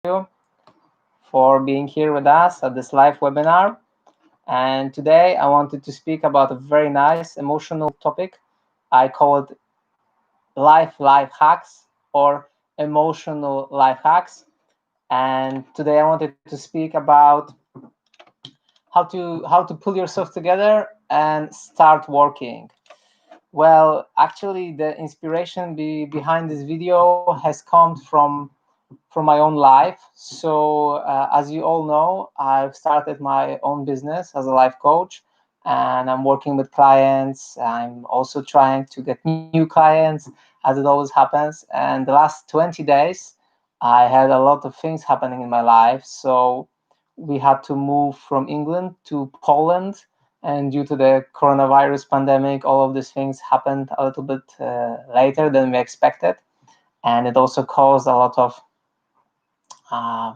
you for being here with us at this live webinar. And today I wanted to speak about a very nice emotional topic. I call it life hacks or emotional life hacks. And today I wanted to speak about how to pull yourself together and start working. Well, actually, the inspiration behind this video has come from my own life. So, as you all know, I've started my own business as a life coach, and I'm working with clients. I'm also trying to get new clients, as it always happens. And the last 20 days, I had a lot of things happening in my life. So, we had to move from England to Poland. And due to the coronavirus pandemic, all of these things happened a little bit later than we expected. And it also caused a lot of uh,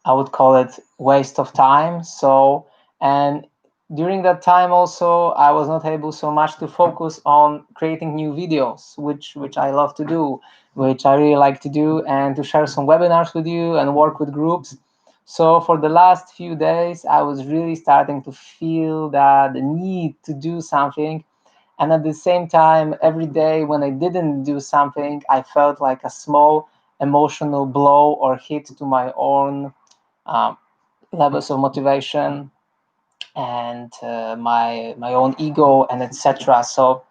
I would call it waste of time. So, and during that time also, I was not able so much to focus on creating new videos, which I love to do, which I really like to do, and to share some webinars with you and work with groups. So for the last few days, I was really starting to feel that the need to do something. And at the same time, every day when I didn't do something, I felt like a small emotional blow or hit to my own um, levels of motivation and my own ego and etc. So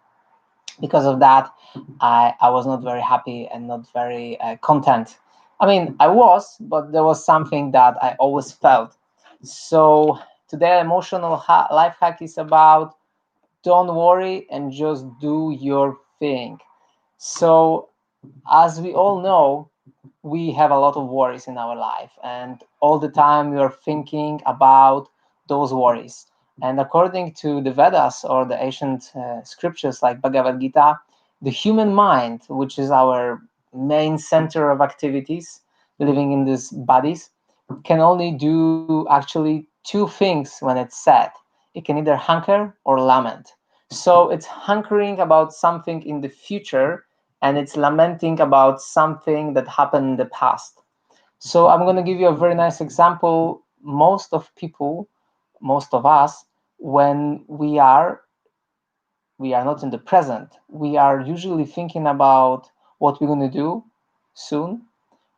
because of that, I was not very happy and not very content. I mean, I was, but there was something that I always felt. So today, emotional life hack is about don't worry and just do your thing. So as we all know, we have a lot of worries in our life, and all the time we are thinking about those worries. And according to the Vedas or the ancient scriptures like Bhagavad Gita, the human mind, which is our main center of activities living in these bodies, can only do actually two things when it's sad. It can either hunker or lament. So it's hunkering about something in the future, and it's lamenting about something that happened in the past. So I'm going to give you a very nice example. Most of us, when we are not in the present, we are usually thinking about what we're going to do soon,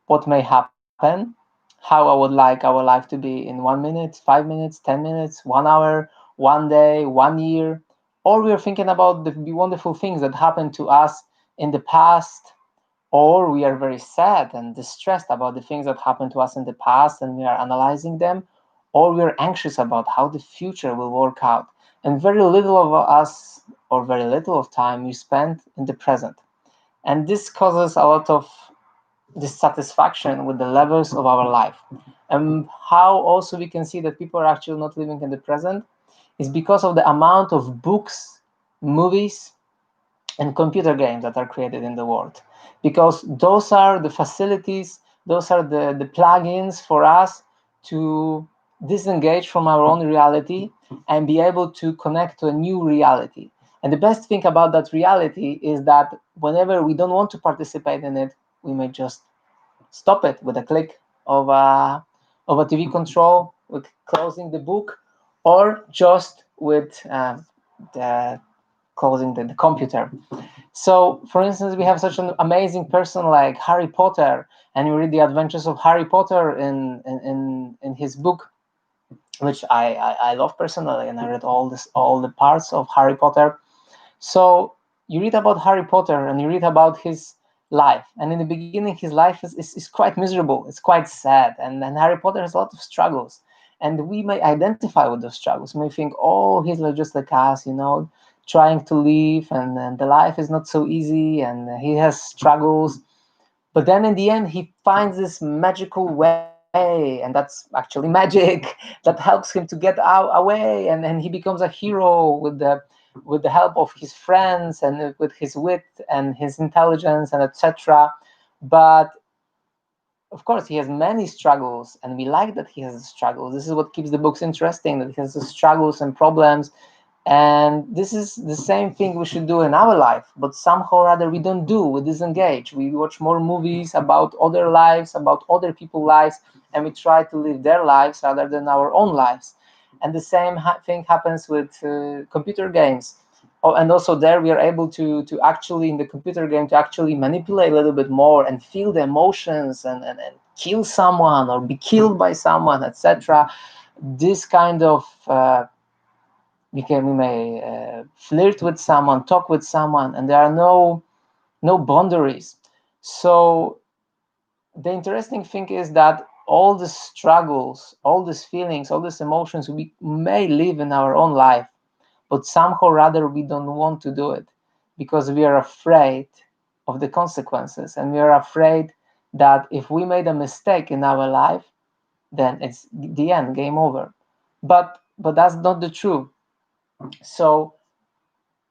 what may happen, how I would like our life to be in 1 minute, 5 minutes, 10 minutes, 1 hour, 1 day, 1 year. Or we're thinking about the wonderful things that happened to us in the past, or we are very sad and distressed about the things that happened to us in the past and we are analyzing them, or we're anxious about how the future will work out. And very little of us, or very little of time, we spend in the present. And this causes a lot of dissatisfaction with the levels of our life. And how also we can see that people are actually not living in the present is because of the amount of books, movies, and computer games that are created in the world. Because those are the facilities, those are the plugins for us to disengage from our own reality and be able to connect to a new reality. And the best thing about that reality is that whenever we don't want to participate in it, we may just stop it with a click of a TV control, with closing the book, or just with the closing the computer. So, for instance, we have such an amazing person like Harry Potter, and you read the adventures of Harry Potter in his book, which I love personally, and I read all the parts of Harry Potter. So you read about Harry Potter and you read about his life. And in the beginning, his life is quite miserable. It's quite sad. And Harry Potter has a lot of struggles. And we may identify with those struggles. We may think, oh, he's just like us, trying to live. And the life is not so easy. And he has struggles. But then in the end, he finds this magical way. And that's actually magic that helps him to get out away. And he becomes a hero with the help of his friends and with his wit and his intelligence and etc. But of course, he has many struggles, and we like that he has struggles. This is what keeps the books interesting, that he has the struggles and problems, And this is the same thing we should do in our life, but somehow or other we don't do. We disengage. We watch more movies about other lives, about other people's lives, and we try to live their lives rather than our own lives. And the same thing happens with computer games. Oh, and also there we are able to actually, in the computer game, to actually manipulate a little bit more and feel the emotions, and kill someone or be killed by someone, etc. This kind of we may flirt with someone, talk with someone, and there are no boundaries. So the interesting thing is that all the struggles, all these feelings, all these emotions we may live in our own life, but somehow or other we don't want to do it because we are afraid of the consequences, and we are afraid that if we made a mistake in our life, then it's the end, game over. But that's not the truth. So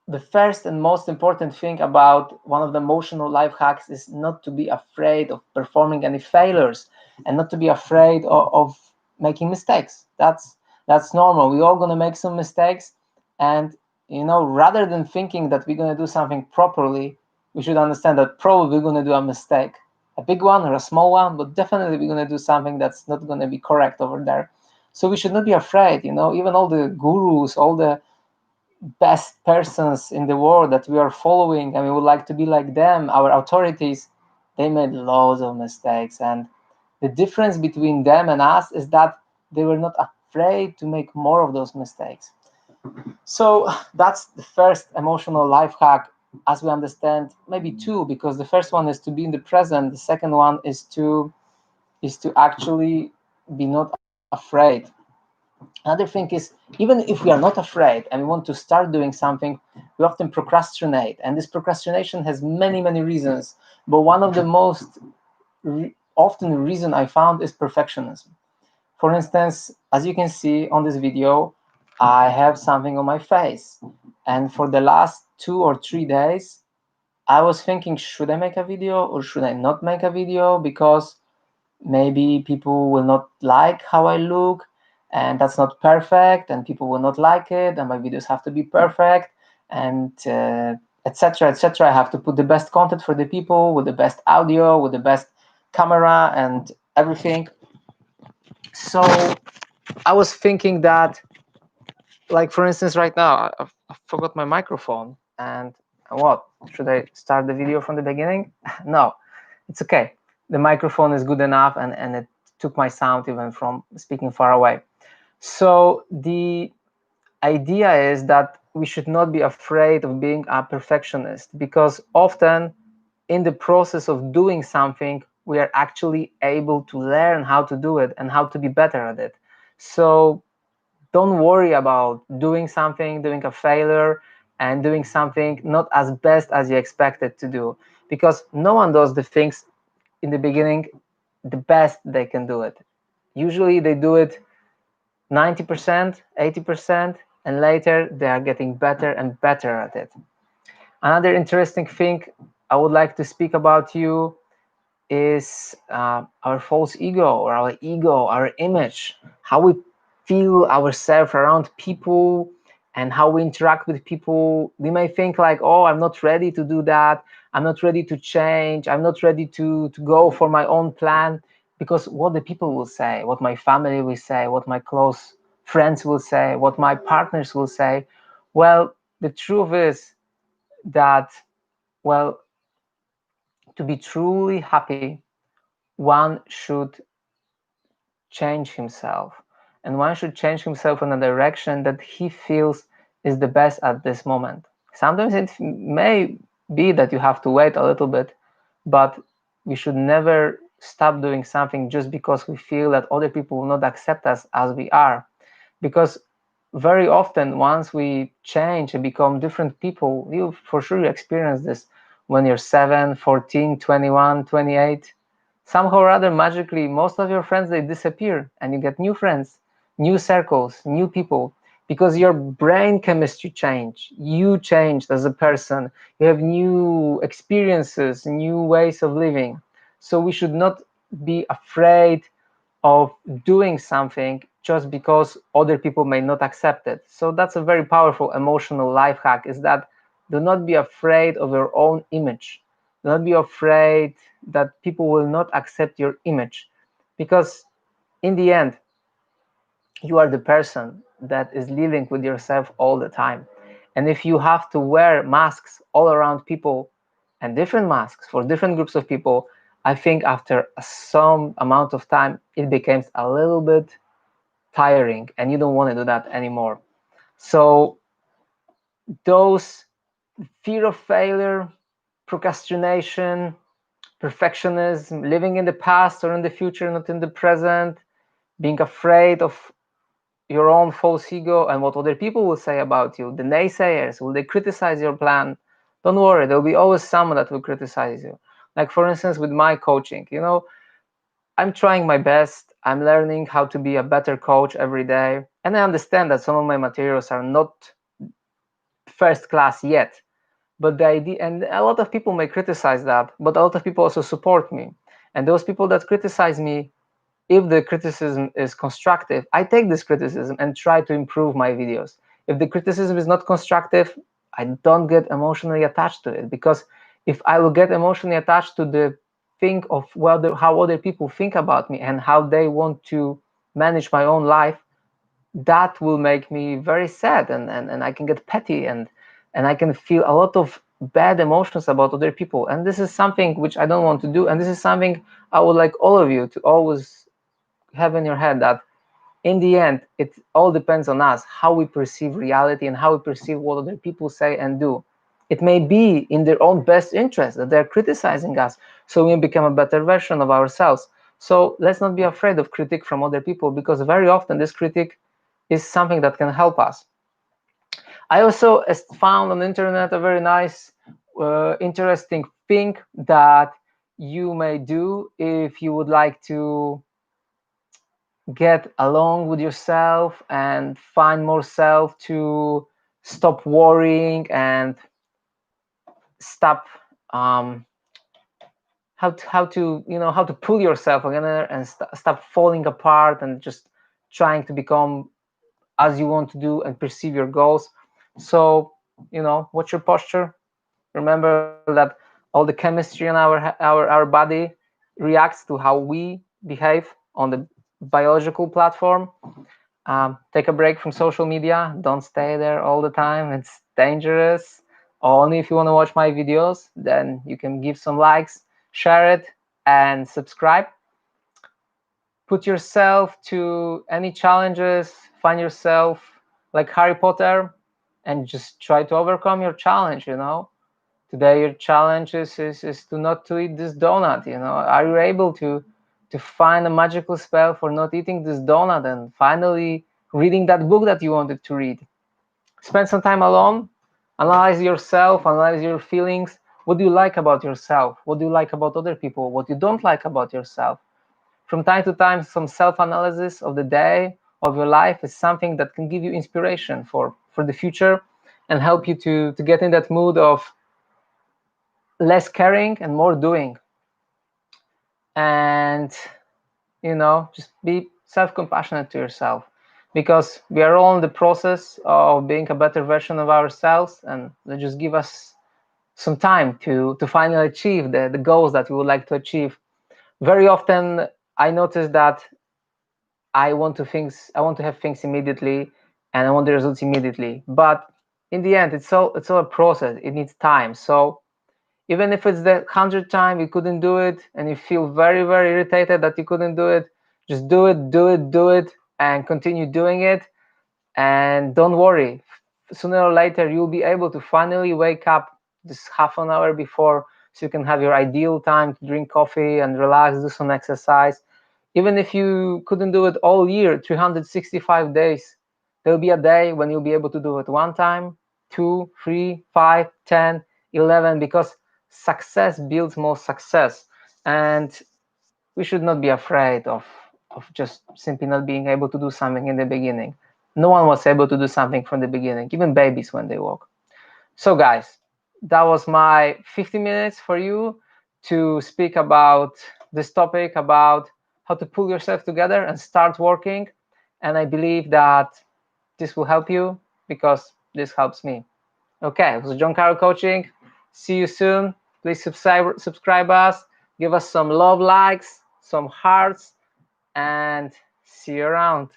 the first and most important thing about one of the emotional life hacks is not to be afraid of performing any failures, and not to be afraid of making mistakes. That's normal. We're all going to make some mistakes, and rather than thinking that we're going to do something properly, we should understand that probably we're going to do a mistake, a big one or a small one, but definitely we're going to do something that's not going to be correct over there. So we should not be afraid. Even all the gurus, all the best persons in the world that we are following and we would like to be like them, our authorities, they made loads of mistakes. And the difference between them and us is that they were not afraid to make more of those mistakes. So that's the first emotional life hack, as we understand. Maybe two, because the first one is to be in the present. The second one is to actually be not afraid. Another thing is, even if we are not afraid and we want to start doing something, we often procrastinate. And this procrastination has many reasons. But one of the most often reason I found is perfectionism. For instance, as you can see on this video, I have something on my face. And for the last 2 or 3 days, I was thinking, should I make a video or should I not make a video? Because maybe people will not like how I look, and that's not perfect, and people will not like it, and my videos have to be perfect, and etc etc. I have to put the best content for the people with the best audio, with the best camera and everything. So I was thinking that, like, for instance, right now I forgot my microphone, and what, should I start the video from the beginning? No, it's okay. The microphone is good enough, and it took my sound even from speaking far away. So the idea is that we should not be afraid of being a perfectionist, because often in the process of doing something, we are actually able to learn how to do it and how to be better at it. So don't worry about doing something, doing a failure, and doing something not as best as you expected to do, because no one does the things in the beginning the best they can do it. Usually they do it 90%, 80%, and later they are getting better and better at it. Another interesting thing I would like to speak about you is our false ego, or our ego, our image, how we feel ourselves around people and how we interact with people. We may think like, oh, I'm not ready to do that, I'm not ready to change, I'm not ready to go for my own plan, because what the people will say, what my family will say, what my close friends will say, what my partners will say. Well, the truth is that, well, to be truly happy, one should change himself, and one should change himself in a direction that he feels is the best at this moment. Sometimes it may be that you have to wait a little bit, but we should never stop doing something just because we feel that other people will not accept us as we are. Because very often, once we change and become different people, you for sure you experience this when you're 7, 14, 21, 28. Somehow or other, magically, most of your friends, they disappear, and you get new friends, new circles, new people, because your brain chemistry changed. You changed as a person. You have new experiences, new ways of living. So we should not be afraid of doing something just because other people may not accept it. So that's a very powerful emotional life hack, is that do not be afraid of your own image. Do not be afraid that people will not accept your image, because in the end, you are the person that is living with yourself all the time. And if you have to wear masks all around people, and different masks for different groups of people, I think after some amount of time, it becomes a little bit tiring and you don't want to do that anymore. So those fear of failure, procrastination, perfectionism, living in the past or in the future, not in the present, being afraid of your own false ego and what other people will say about you, the naysayers, will they criticize your plan? Don't worry, there'll be always someone that will criticize you. Like for instance, with my coaching, I'm trying my best. I'm learning how to be a better coach every day. And I understand that some of my materials are not first class yet. But the idea, and a lot of people may criticize that, but a lot of people also support me. And those people that criticize me, if the criticism is constructive, I take this criticism and try to improve my videos. If the criticism is not constructive, I don't get emotionally attached to it, because if I will get emotionally attached to the think of how other people think about me and how they want to manage my own life, that will make me very sad, and I can get petty, and I can feel a lot of bad emotions about other people. And this is something which I don't want to do. And this is something I would like all of you to always have in your head, that in the end, it all depends on us, how we perceive reality and how we perceive what other people say and do. It may be in their own best interest that they're criticizing us, so we become a better version of ourselves. So let's not be afraid of critique from other people, because very often this critique is something that can help us. I also found on the internet a very nice, interesting thing that you may do if you would like to get along with yourself and find more self, to stop worrying and stop how to pull yourself together and stop falling apart and just trying to become as you want to do and perceive your goals. So watch your posture. Remember that all the chemistry in our body reacts to how we behave on the biological platform. Take a break from social media. Don't stay there all the time. It's dangerous. Only if you want to watch my videos, then you can give some likes, share it, and subscribe. Put yourself to any challenges. Find yourself like Harry Potter and just try to overcome your challenge. Today your challenge is to not to eat this donut. Are you able to find a magical spell for not eating this donut and finally reading that book that you wanted to read? Spend some time alone, analyze yourself, analyze your feelings. What do you like about yourself? What do you like about other people? What you don't like about yourself? From time to time, some self-analysis of the day, of your life, is something that can give you inspiration for the future and help you to get in that mood of less caring and more doing. And just be self-compassionate to yourself, because we are all in the process of being a better version of ourselves, and just give us some time to finally achieve the goals that we would like to achieve. Very often I notice that I want to have things immediately, and I want the results immediately, but in the end it's all a process. It needs time. So even if it's the 100th time you couldn't do it and you feel very, very irritated that you couldn't do it, just do it, do it, do it, and continue doing it. And don't worry, sooner or later you'll be able to finally wake up just half an hour before, so you can have your ideal time to drink coffee and relax, do some exercise. Even if you couldn't do it all year, 365 days, there'll be a day when you'll be able to do it one time, two, three, 5, 10, 11, because success builds more success. And we should not be afraid of just simply not being able to do something in the beginning. No one was able to do something from the beginning, even babies when they walk. So guys, that was my 50 minutes for you to speak about this topic, about how to pull yourself together and start working. And I believe that this will help you because this helps me. Okay, it was John Carroll Coaching. See you soon. Please subscribe us, give us some love likes, some hearts, and see you around.